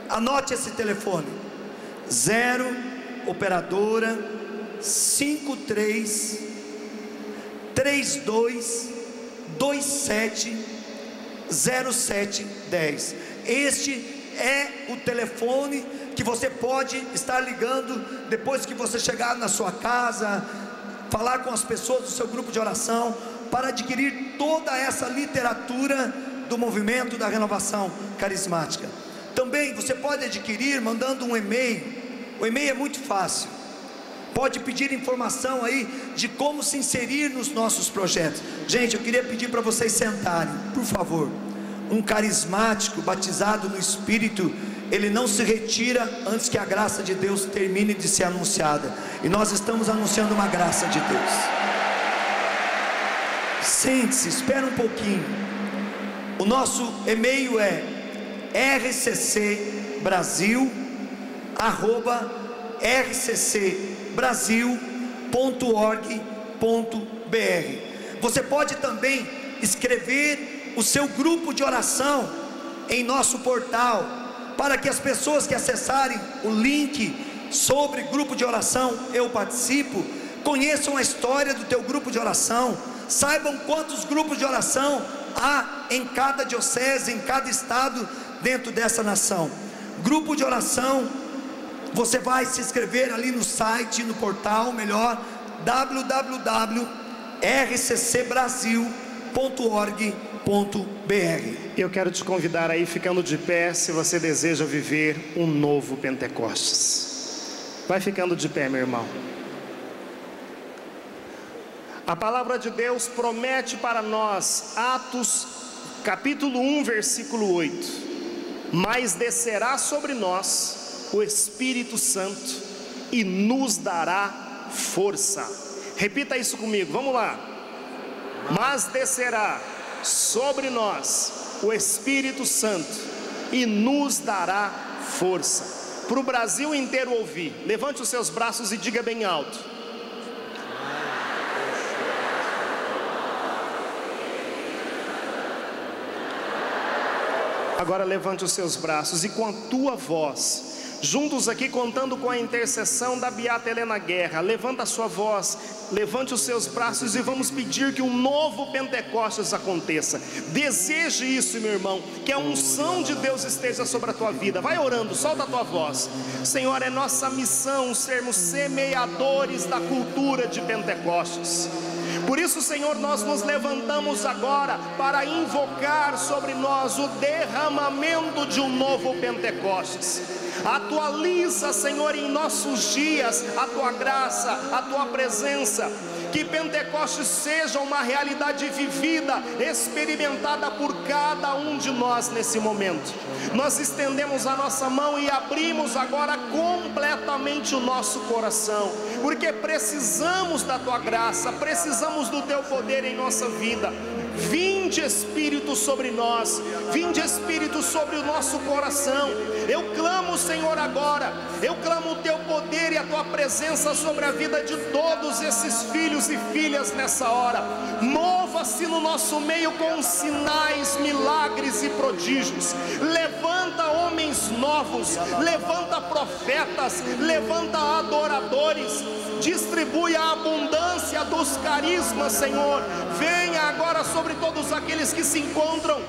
anote esse telefone: 0 operadora 53 32 27 0710. Este é o telefone que você pode estar ligando depois que você chegar na sua casa, falar com as pessoas do seu grupo de oração, para adquirir toda essa literatura do movimento da renovação carismática. Também você pode adquirir mandando um e-mail. O e-mail é muito fácil, pode pedir informação aí de como se inserir nos nossos projetos. Gente, eu queria pedir para vocês sentarem, por favor. Um carismático batizado no Espírito, ele não se retira antes que a graça de Deus termine de ser anunciada, e nós estamos anunciando uma graça de Deus. Sente-se, espera um pouquinho. O nosso e-mail é rccbrasil@rccbrasil.org.br. Você pode também escrever o seu grupo de oração em nosso portal, para que as pessoas que acessarem o link sobre grupo de oração Eu Participo, conheçam a história do teu grupo de oração, saibam quantos grupos de oração há em cada diocese, em cada estado dentro dessa nação. Grupo de oração, você vai se inscrever ali no site, no portal, melhor, www.rccbrasil.org.br. Eu quero te convidar aí, ficando de pé, se você deseja viver um novo Pentecostes. Vai ficando de pé, meu irmão. A palavra de Deus promete para nós, Atos capítulo 1, versículo 8: mas descerá sobre nós o Espírito Santo e nos dará força. Repita isso comigo, vamos lá. Mas descerá sobre nós o Espírito Santo e nos dará força. Para o Brasil inteiro ouvir, levante os seus braços e diga bem alto: agora levante os seus braços e com a tua voz, juntos aqui contando com a intercessão da Beata Helena Guerra, levanta a sua voz, levante os seus braços e vamos pedir que um novo Pentecostes aconteça. Deseje isso, meu irmão, que a unção de Deus esteja sobre a tua vida. Vai orando, solta a tua voz. Senhor, é nossa missão sermos semeadores da cultura de Pentecostes. Por isso, Senhor, nós nos levantamos agora para invocar sobre nós o derramamento de um novo Pentecostes. Atualiza, Senhor, em nossos dias a tua graça, a tua presença. Que Pentecostes seja uma realidade vivida, experimentada por cada um de nós nesse momento. Nós estendemos a nossa mão e abrimos agora completamente o nosso coração, porque precisamos da tua graça, precisamos do teu poder em nossa vida. Vinde, Espírito, sobre nós, vinde, Espírito, sobre o nosso coração. Eu clamo, Senhor, agora, eu clamo o teu poder e a tua presença sobre a vida de todos esses filhos e filhas nessa hora. Mova-se no nosso meio com sinais, milagres e prodígios. Levanta homens novos, levanta profetas, levanta adoradores. Distribui a abundância dos carismas, Senhor. Venha agora sobre todos aqueles que se encontram,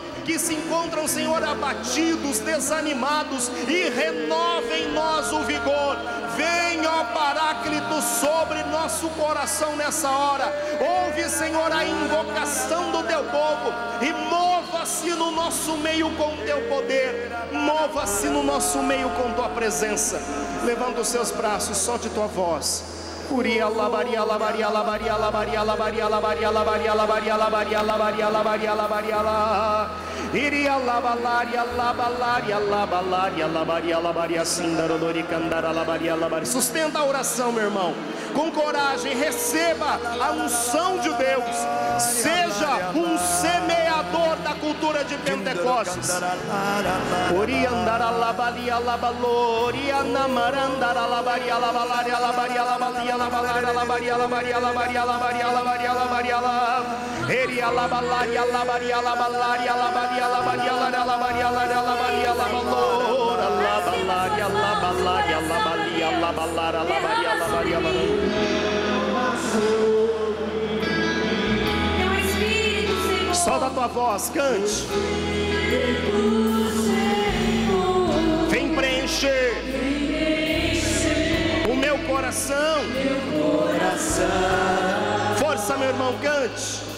Senhor, abatidos, desanimados, e renova em nós o vigor. Venha, ó Paráclito, sobre nosso coração nessa hora. Ouve, Senhor, a invocação do teu povo e mova-se no nosso meio com teu poder, mova-se no nosso meio com tua presença. Levanta os seus braços, solte tua voz. Uria labaria labaria labaria labaria labaria labaria labaria labaria labaria labaria labaria labaria la iria labalaria labalaria labalaria labaria labaria sindarodori candara labaria labaria. Sustenta a oração, meu irmão, com coragem. Receba a unção de Deus. Seja um semeador da cultura de Pentecostes. Oriandara labalia labaloria namarandara labaria labalaria labaria labalia labaria labaria labaria labaria labaria labaria labaria la eria labalaria labaria labalaria labaria labaria labaria labaria labalora labalaria labalaria labalia labalara labaria labaria labaria. Solta a tua voz, cante. Vem preencher o meu coração. Força, meu irmão, cante.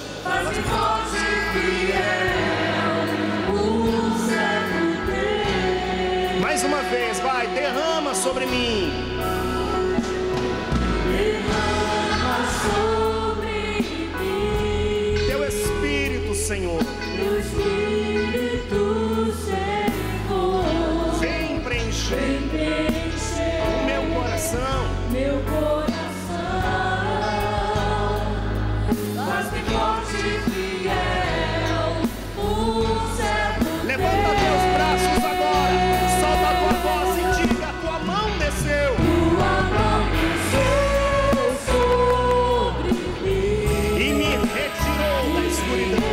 Mais uma vez, vai, derrama sobre mim. Senhor. Teu Espírito chegou. Vem preencher o meu coração. Faz-me forte e fiel, o servo. Levanta teus braços agora, solta a tua voz e diga: a tua mão desceu. Tua mão desceu sobre mim E me retirou da escuridão.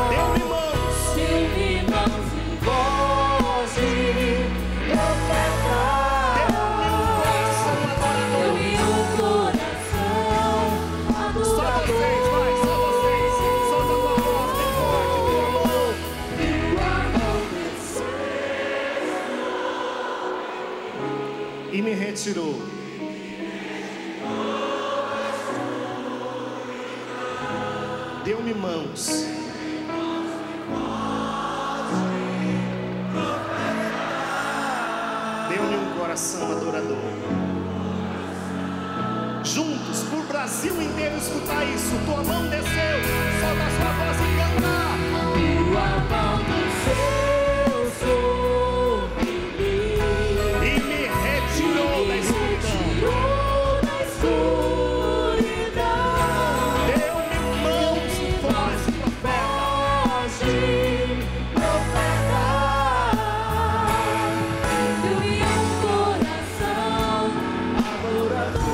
Deu-me mãos e voz de profeta. Deu-me um coração adorador. Deu-me um coração Só adorador. vocês, vai, só vocês. Solta a tua voz bem forte. Tua mão. Tua mão desceu. E me retirou. Deu-me mãos. Deu-me um coração adorador. Juntos, por Brasil inteiro escutar isso. Tua mão desceu. Solta a sua voz e canta. Tua mão desceu sobre mim E me retirou da escuridão. tirou da escuridão. Deu-me mãos e voz de profeta. Voz de profeta. Deu-me um coração adorador.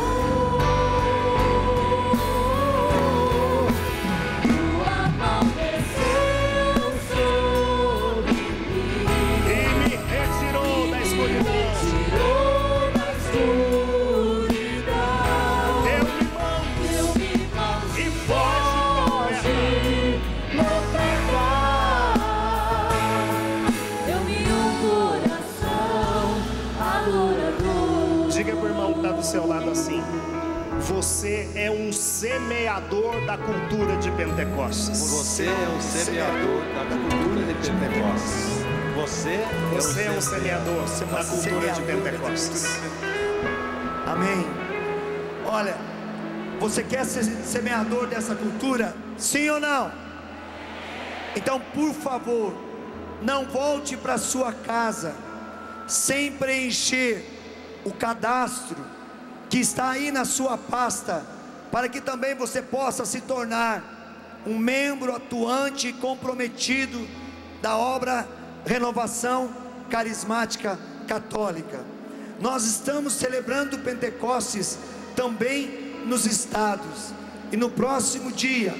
Tua mão desceu sobre mim E me retirou da escuridão. tirou da escuridão. Deu-me mãos Deu-me mãos e voz de profeta. Deu-me um coração adorador. Diga pro irmão que está do seu lado assim: você é um semeador da cultura de Pentecostes. Você é um semeador da cultura de Pentecostes. Você Você é um semeador da cultura de Pentecostes. Amém. Olha, você quer ser semeador dessa cultura? Sim ou não? Então, por favor, não volte para sua casa sem preencher o cadastro que está aí na sua pasta, para que também você possa se tornar um membro atuante e comprometido da obra Renovação Carismática Católica. Nós estamos celebrando Pentecostes também nos estados, e no próximo dia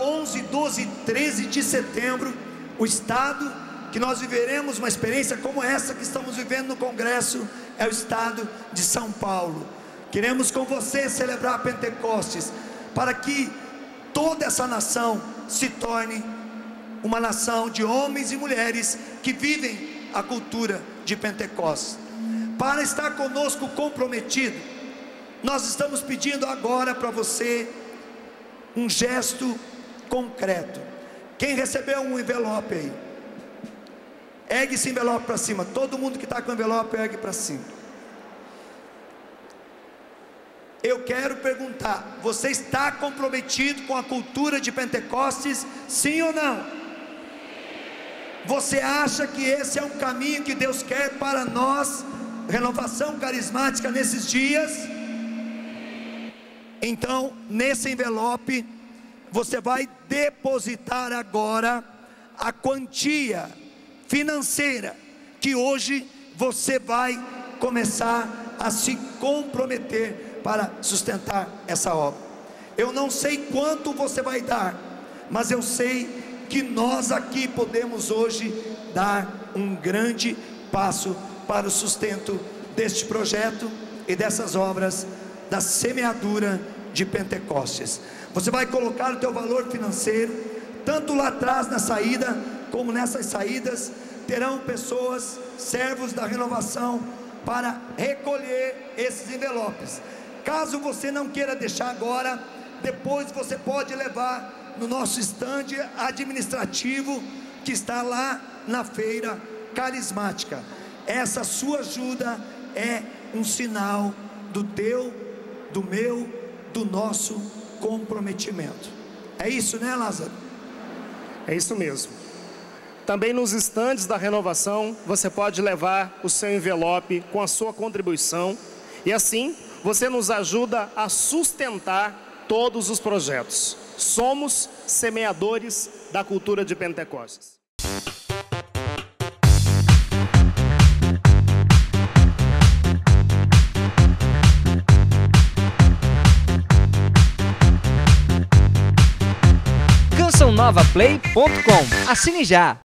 11, 12 e 13 de setembro, o estado que nós viveremos uma experiência como essa que estamos vivendo no Congresso é o estado de São Paulo. Queremos com você celebrar Pentecostes, para que toda essa nação se torne uma nação de homens e mulheres que vivem a cultura de Pentecostes. Para estar conosco comprometido, nós estamos pedindo agora para você um gesto concreto. Quem recebeu um envelope aí, ergue esse envelope para cima. Todo mundo que está com o envelope, ergue para cima. Eu quero perguntar: você está comprometido com a cultura de Pentecostes, sim ou não? Você acha que esse é um caminho que Deus quer para nós, Renovação Carismática, nesses dias? Então, nesse envelope, você vai depositar agora a quantia financeira que hoje você vai começar a se comprometer para sustentar essa obra. Eu não sei quanto você vai dar, mas eu sei que nós aqui podemos hoje dar um grande passo para o sustento deste projeto e dessas obras da semeadura de Pentecostes. Você vai colocar o teu valor financeiro, tanto lá atrás na saída, como nessas saídas, terão pessoas, servos da renovação, para recolher esses envelopes. Caso você não queira deixar agora, depois você pode levar no nosso estande administrativo, que está lá na feira carismática. Essa sua ajuda é um sinal do teu do meu, do nosso comprometimento. É isso, né, Lázaro? É isso mesmo. Também nos estandes da renovação, você pode levar o seu envelope com a sua contribuição e assim você nos ajuda a sustentar todos os projetos. Somos semeadores da cultura de Pentecostes. CançãoNovaPlay.com. Assine já!